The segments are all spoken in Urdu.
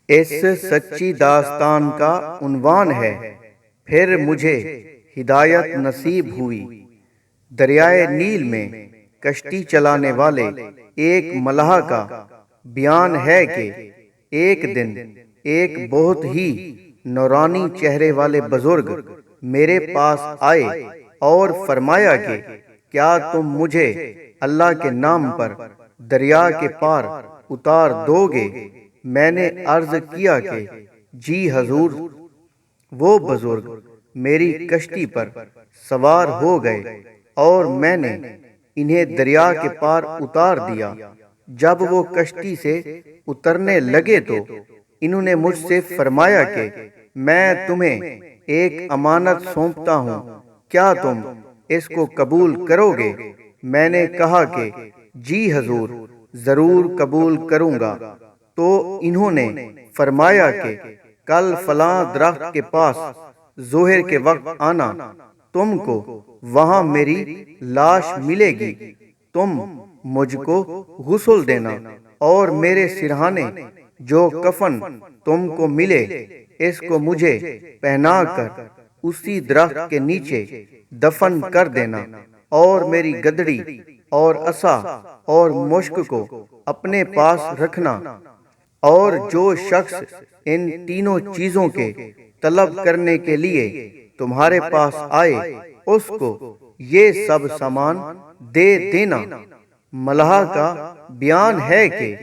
اس سچی داستان کا عنوان ہے پھر مجھے ہدایت نصیب ہوئی۔ دریائے نیل میں کشتی چلانے والے ایک ملاح کا بیان ہے کہ ایک دن ایک بہت ہی نورانی چہرے والے بزرگ میرے پاس آئے اور فرمایا کہ کیا تم مجھے اللہ کے نام پر دریا کے پار اتار دو گے؟ میں نے عرض کیا کہ جی حضور۔ وہ بزرگ میری کشتی پر سوار ہو گئے اور میں نے انہیں دریا کے پار اتار دیا۔ جب وہ کشتی سے اترنے لگے تو انہوں نے مجھ سے فرمایا کہ میں تمہیں ایک امانت سونپتا ہوں، کیا تم اس کو قبول کرو گے؟ میں نے کہا کہ جی حضور، ضرور قبول کروں گا۔ تو انہوں نے فرمایا کہ کل فلاں درخت کے پاس ظہر کے وقت آنا، تم کو وہاں میری لاش ملے گی، تم مجھ کو غسل دینا اور میرے سرہانے جو کفن تم کو ملے اس کو مجھے پہنا کر اسی درخت کے نیچے دفن کر دینا، اور میری گدڑی اور عصا اور مشک کو اپنے پاس رکھنا، اور جو شخص ان تینوں چیزوں کے طلب کرنے کے لیے تمہارے پاس آئے اس کو یہ سب سامان دے دینا۔ ملاح کا بیان ہے کہ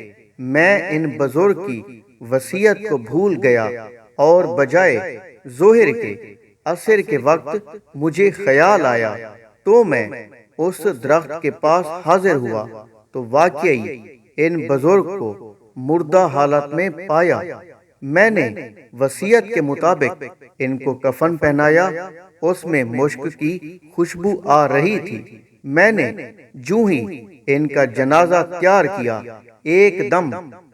میں ان بزرگ کی وصیت کو بھول گیا اور بجائے ظہر کے عصر کے وقت مجھے خیال آیا تو میں اس درخت کے پاس حاضر ہوا تو واقعی ان بزرگ کو مردہ حالت میں پایا۔ میں نے وصیت کے مطابق ان کو کفن پہنایا، اس میں مشک کی خوشبو آ رہی تھی۔ میں نے جوں ہی ان کا جنازہ تیار کیا، ایک دم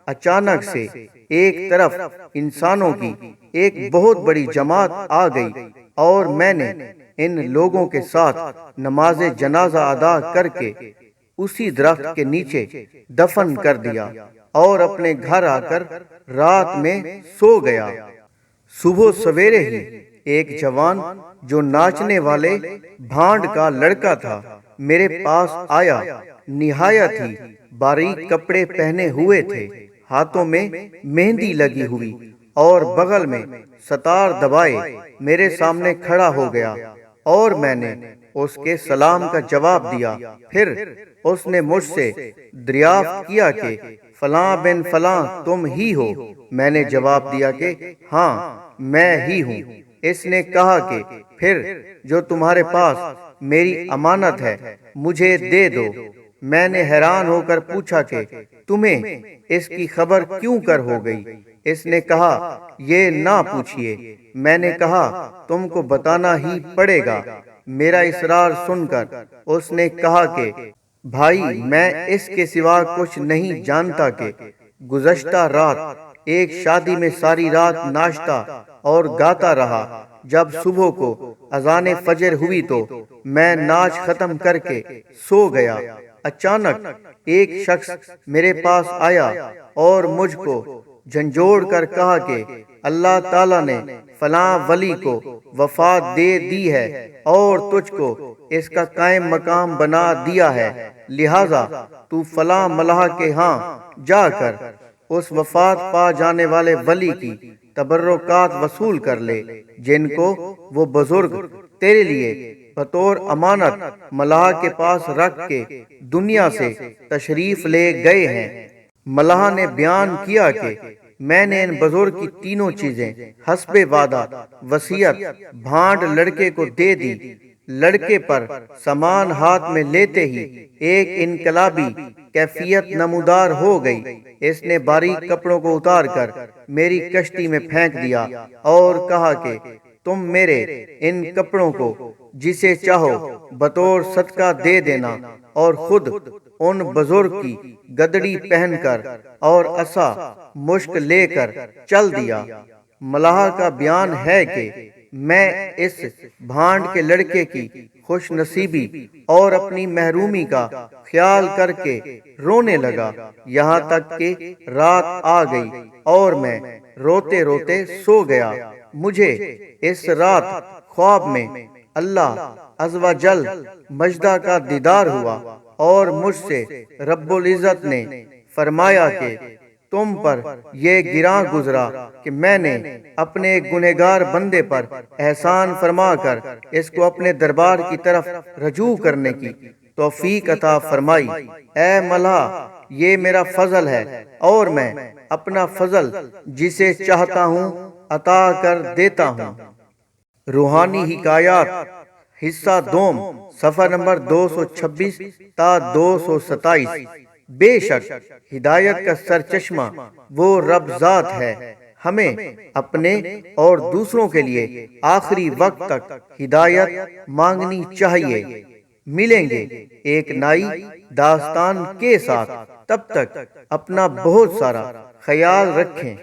اچانک سے ایک طرف انسانوں کی ایک بہت بڑی جماعت آ گئی اور میں نے ان لوگوں کے ساتھ نماز جنازہ ادا کر کے اسی درخت کے نیچے دفن کر دیا اور اپنے گھر آ کر رات میں سو گیا۔ صبح سویرے ہی ایک جوان جو ناچنے والے بھانڈ کا لڑکا تھا میرے پاس آیا۔ نہایت ہی باریک کپڑے پہنے ہوئے تھے، ہاتھوں میں مہندی لگی ہوئی اور بغل میں ستار دبائے میرے سامنے کھڑا ہو گیا، اور میں نے اس کے سلام کا جواب دیا۔ پھر اس نے مجھ سے دریافت کیا کہ فلاں بن فلاں تم ہی ہو؟ میں نے جواب دیا کہ ہاں میں ہی ہوں۔ اس نے کہا کہ پھر جو تمہارے پاس میری امانت ہے مجھے دے دو۔ میں نے حیران ہو کر پوچھا کہ تمہیں اس کی خبر کیوں کر ہو گئی؟ اس نے کہا یہ نہ پوچھئے۔ میں نے کہا تم کو بتانا ہی پڑے گا۔ میرا اصرار سن کر اس نے کہا کہ بھائی میں اس کے سوا کچھ نہیں جانتا کہ گزشتہ رات ایک شادی میں ساری رات ناچتا اور گاتا رہا۔ جب صبح کو اذان فجر ہوئی تو میں ناچ ختم کر کے سو گیا۔ اچانک ایک شخص میرے پاس آیا اور مجھ کو جھنجھوڑ کر کہا کہ اللہ تعالیٰ نے فلاں ولی کو وفات دے دی ہے اور تجھ کو اس کا قائم مقام بنا دیا ہے، لہذا تو فلاں ملاح کے ہاں جا کر اس وفات پا جانے والے ولی کی تبرکات وصول کر لے جن کو وہ بزرگ تیرے لیے بطور امانت ملاح کے پاس رکھ کے دنیا سے تشریف لے گئے ہیں۔ ملاح نے بیان کیا کہ میں نے ان بزرگ کی تینوں چیزیں حسب وعدہ وصیت بھانڈ لڑکے کو دے دی۔ لڑکے پر سامان ہاتھ میں لیتے ہی ایک انقلابی کیفیت نمودار ہو گئی۔ اس نے باریک کپڑوں کو اتار کر میری کشتی میں پھینک دیا اور کہا کہ تم میرے ان کپڑوں کو جسے چاہو بطور صدقہ دے دینا، اور خود ان بزرگ کی گدڑی پہن کر اور عصا مشک لے کر چل دیا۔ ملاح کا بیان ہے کہ میں اس بھانڈ کے لڑکے کی خوش نصیبی اور اپنی محرومی کا خیال کر کے رونے لگا، یہاں تک کہ رات آ گئی اور میں روتے روتے سو گیا۔ مجھے اس رات خواب میں اللہ عز و جل مجدہ کا دیدار ہوا اور مجھ سے رب العزت نے فرمایا کہ تم پر یہ گراں گزرا کہ میں نے اپنے گنہگار بندے پر احسان فرما کر اس کو اپنے دربار کی طرف رجوع کرنے کی توفیق عطا فرمائی۔ اے ملا، یہ میرا فضل ہے اور میں اپنا فضل جسے چاہتا ہوں عطا کر دیتا ہوں۔ روحانی حکایات حصہ دوم، صفحہ نمبر 226 تا 227۔ بے شک ہدایت کا سرچشمہ وہ رب ذات ہے، ہمیں اپنے اور دوسروں کے لیے آخری وقت تک ہدایت مانگنی چاہیے۔ ملیں گے ایک نئی داستان کے ساتھ، تب تک اپنا بہت سارا خیال رکھیں۔